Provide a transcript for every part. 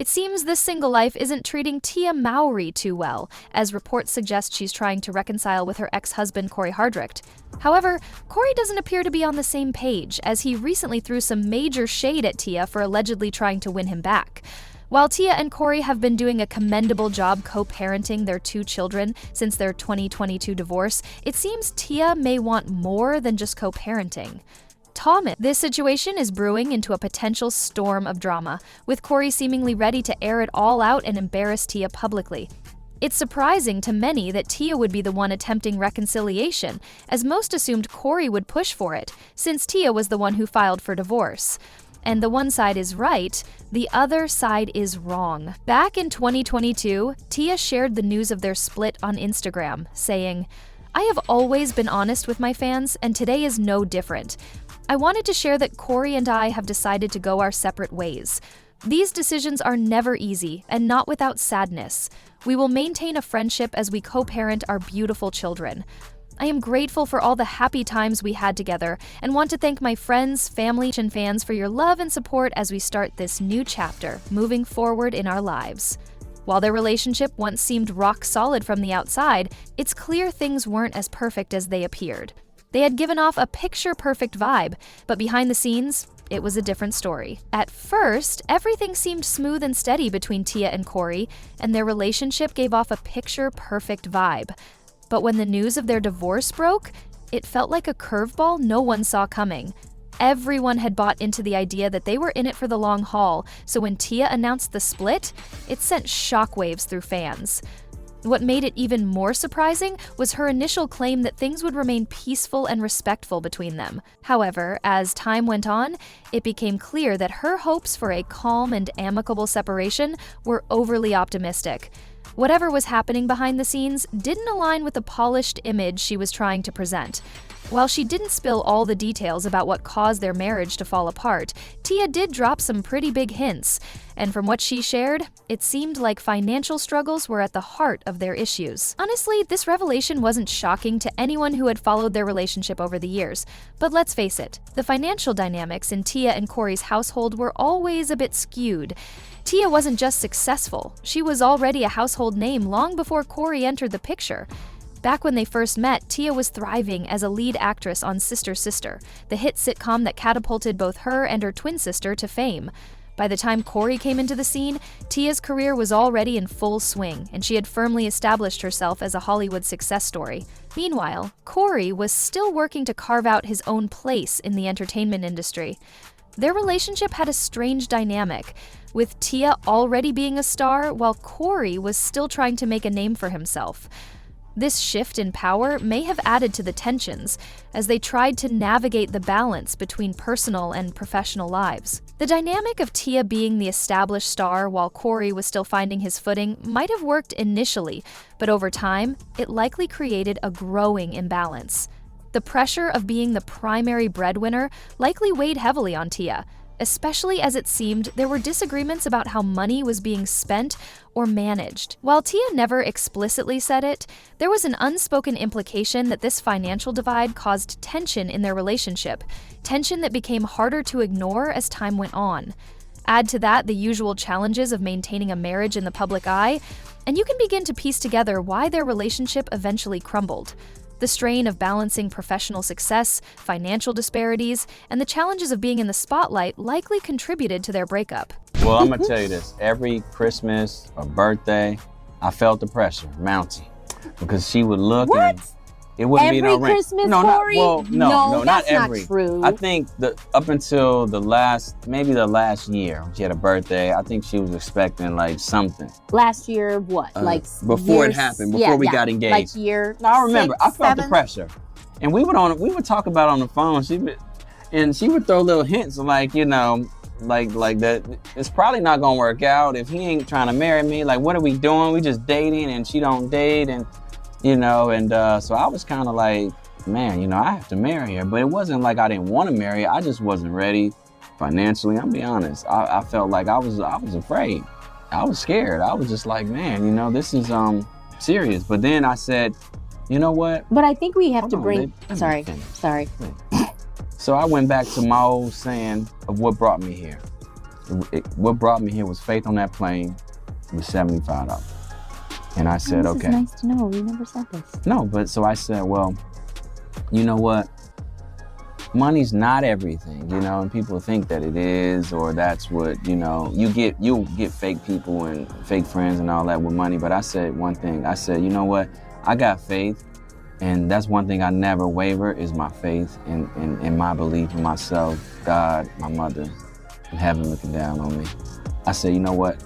seems this single life isn't treating Tia Mowry too well, as reports suggest she's trying to reconcile with her ex-husband Cory Hardrict. However, Cory doesn't appear to be on the same page, as he recently threw some major shade at Tia for allegedly trying to win him back. While Tia and Cory have been doing a commendable job co-parenting their 2 children since their 2022 divorce, it seems Tia may want more than just co-parenting. This situation is brewing into a potential storm of drama, with Cory seemingly ready to air it all out and embarrass Tia publicly. It's surprising to many that Tia would be the one attempting reconciliation, as most assumed Cory would push for it, since Tia was the one who filed for divorce. And the one side is right, the other side is wrong. Back in 2022, Tia shared the news of their split on Instagram, saying, "I have always been honest with my fans, and today is no different. I wanted to share that Cory and I have decided to go our separate ways. These decisions are never easy, and not without sadness. We will maintain a friendship as we co-parent our beautiful children. I am grateful for all the happy times we had together, and want to thank my friends, family, and fans for your love and support as we start this new chapter, moving forward in our lives." While their relationship once seemed rock solid from the outside, it's clear things weren't as perfect as they appeared. They had given off a picture-perfect vibe, but behind the scenes, it was a different story. At first, everything seemed smooth and steady between Tia and Cory, and their relationship gave off a picture-perfect vibe. But when the news of their divorce broke, it felt like a curveball no one saw coming. Everyone had bought into the idea that they were in it for the long haul, so when Tia announced the split, it sent shockwaves through fans. What made it even more surprising was her initial claim that things would remain peaceful and respectful between them. However, as time went on, it became clear that her hopes for a calm and amicable separation were overly optimistic. Whatever was happening behind the scenes didn't align with the polished image she was trying to present. While she didn't spill all the details about what caused their marriage to fall apart, Tia did drop some pretty big hints, and from what she shared, it seemed like financial struggles were at the heart of their issues. Honestly, this revelation wasn't shocking to anyone who had followed their relationship over the years, but let's face it, the financial dynamics in Tia and Cory's household were always a bit skewed. Tia wasn't just successful, she was already a household name long before Cory entered the picture. Back when they first met, Tia was thriving as a lead actress on Sister Sister, the hit sitcom that catapulted both her and her twin sister to fame. By the time Cory came into the scene, Tia's career was already in full swing, and she had firmly established herself as a Hollywood success story. Meanwhile, Cory was still working to carve out his own place in the entertainment industry. Their relationship had a strange dynamic, with Tia already being a star while Cory was still trying to make a name for himself. This shift in power may have added to the tensions, as they tried to navigate the balance between personal and professional lives. The dynamic of Tia being the established star while Cory was still finding his footing might have worked initially, but over time, it likely created a growing imbalance. The pressure of being the primary breadwinner likely weighed heavily on Tia, especially as it seemed there were disagreements about how money was being spent or managed. While Tia never explicitly said it, there was an unspoken implication that this financial divide caused tension in their relationship, tension that became harder to ignore as time went on. Add to that the usual challenges of maintaining a marriage in the public eye, and you can begin to piece together why their relationship eventually crumbled. The strain of balancing professional success, financial disparities, and the challenges of being in the spotlight likely contributed to their breakup. Well, I'm gonna tell you this, every Christmas or birthday, I felt the pressure mounting because she would look and it wouldn't be no ring. Every Christmas, no, Cory? not that's every. not true. I think up until maybe the last year, she had a birthday, I think she was expecting like something. Last year, what? Before it happened, before we got engaged. Like year I remember, six, I felt seven? the pressure. And we would talk about it on the phone. She would throw little hints like, you know, like that it's probably not gonna work out if he ain't trying to marry me. Like, what are we doing? We just dating and she don't date, and you know, and so I was kind of like, man, you know, I have to marry her. But it wasn't like I didn't want to marry her. I just wasn't ready financially. I'll be honest. I felt like I was afraid. I was scared. I was just like, man, you know, this is serious. But then I said, you know what? But I think we have Hold to on, bring. babe. Sorry. So I went back to my old saying of what brought me here. What brought me here was faith on that plane was $75. And I said, this okay. is nice to know. We never said this. No, but so I said, well, you know what? Money's not everything, you know, and people think that it is, or that's what, you know, you'll get fake people and fake friends and all that with money. But I said one thing. I said, you know what? I got faith, and that's one thing I never waver is my faith and my belief in myself, God, my mother, and heaven looking down on me. I said, you know what?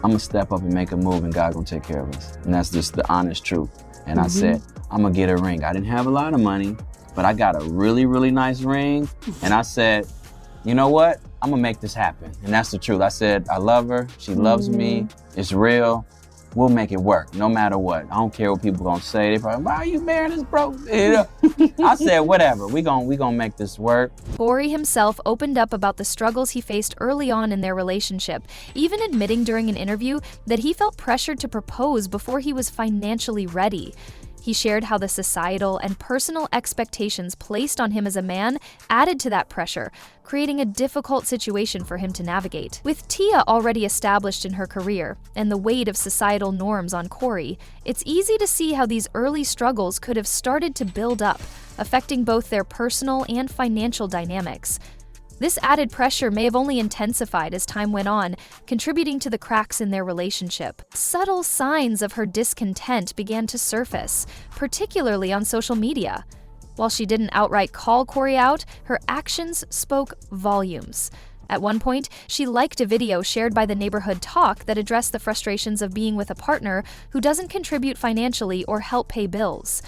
I'm gonna step up and make a move, and God gonna take care of us. And that's just the honest truth. And I said, I'm gonna get a ring. I didn't have a lot of money, but I got a really, really nice ring. And I said, you know what? I'm gonna make this happen. And that's the truth. I said, I love her. She loves me. It's real. We'll make it work no matter what. I don't care what people gonna say. They probably, why are you marrying this broke? You know? I said, whatever. We gonna make this work. Cory himself opened up about the struggles he faced early on in their relationship, even admitting during an interview that he felt pressured to propose before he was financially ready. He shared how the societal and personal expectations placed on him as a man added to that pressure, creating a difficult situation for him to navigate. With Tia already established in her career and the weight of societal norms on Cory, it's easy to see how these early struggles could have started to build up, affecting both their personal and financial dynamics. This added pressure may have only intensified as time went on, contributing to the cracks in their relationship. Subtle signs of her discontent began to surface, particularly on social media. While she didn't outright call Cory out, her actions spoke volumes. At one point, she liked a video shared by the Neighborhood Talk that addressed the frustrations of being with a partner who doesn't contribute financially or help pay bills.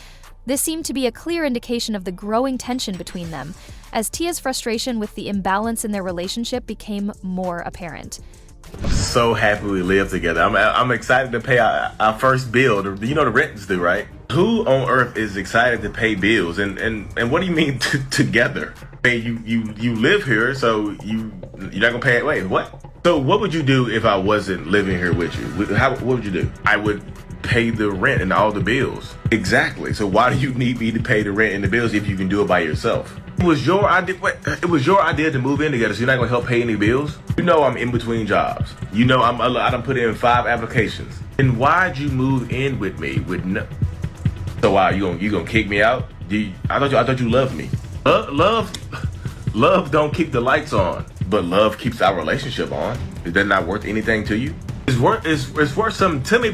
This seemed to be a clear indication of the growing tension between them, as Tia's frustration with the imbalance in their relationship became more apparent. I'm so happy we live together. I'm excited to pay our first bill. You know the rent's due, right? Who on earth is excited to pay bills? And what do you mean together? Hey, you live here, so you're not gonna pay it. Wait, what? So what would you do if I wasn't living here with you? What would you do? I would pay the rent and all the bills. Exactly. So why do you need me to pay the rent and the bills if you can do it by yourself? It was your idea. It was your idea to move in together, so you're not gonna help pay any bills. You know I'm in between jobs. You know I done put in 5 applications. And why'd you move in with me with no? So why you gonna kick me out? I thought you loved me. Love don't keep the lights on, but love keeps our relationship on. Is that not worth anything to you? It's worth something to me,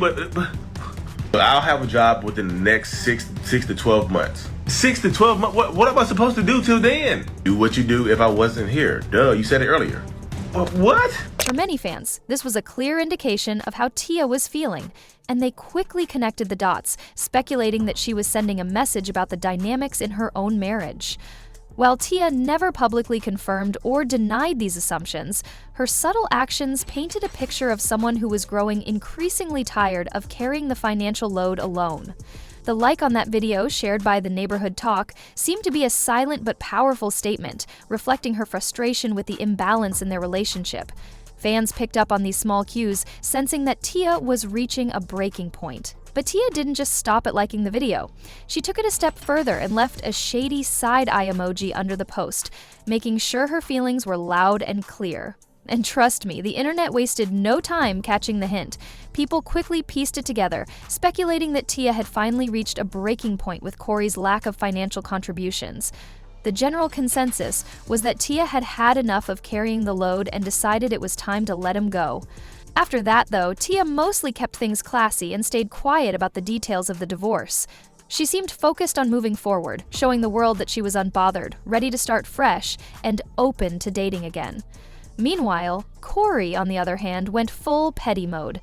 but I'll have a job within the next 6 to 12 months. 6 to 12 months? What am I supposed to do till then? Do what you do if I wasn't here. Duh, you said it earlier. What? For many fans, this was a clear indication of how Tia was feeling, and they quickly connected the dots, speculating that she was sending a message about the dynamics in her own marriage. While Tia never publicly confirmed or denied these assumptions, her subtle actions painted a picture of someone who was growing increasingly tired of carrying the financial load alone. The like on that video shared by the Neighborhood Talk seemed to be a silent but powerful statement, reflecting her frustration with the imbalance in their relationship. Fans picked up on these small cues, sensing that Tia was reaching a breaking point. But Tia didn't just stop at liking the video. She took it a step further and left a shady side-eye emoji under the post, making sure her feelings were loud and clear. And trust me, the internet wasted no time catching the hint. People quickly pieced it together, speculating that Tia had finally reached a breaking point with Cory's lack of financial contributions. The general consensus was that Tia had had enough of carrying the load and decided it was time to let him go. After that, though, Tia mostly kept things classy and stayed quiet about the details of the divorce. She seemed focused on moving forward, showing the world that she was unbothered, ready to start fresh, and open to dating again. Meanwhile, Cory, on the other hand, went full petty mode.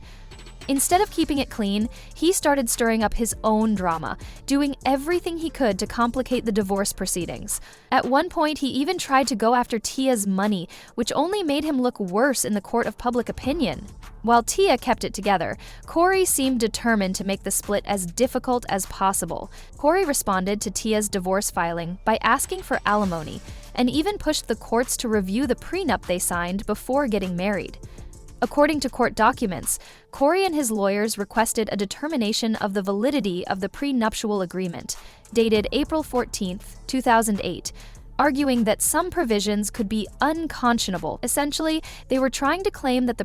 Instead of keeping it clean, he started stirring up his own drama, doing everything he could to complicate the divorce proceedings. At one point, he even tried to go after Tia's money, which only made him look worse in the court of public opinion. While Tia kept it together, Cory seemed determined to make the split as difficult as possible. Cory responded to Tia's divorce filing by asking for alimony, and even pushed the courts to review the prenup they signed before getting married. According to court documents, Cory and his lawyers requested a determination of the validity of the prenuptial agreement, dated April 14, 2008. arguing that some provisions could be unconscionable. Essentially, they were trying to claim that the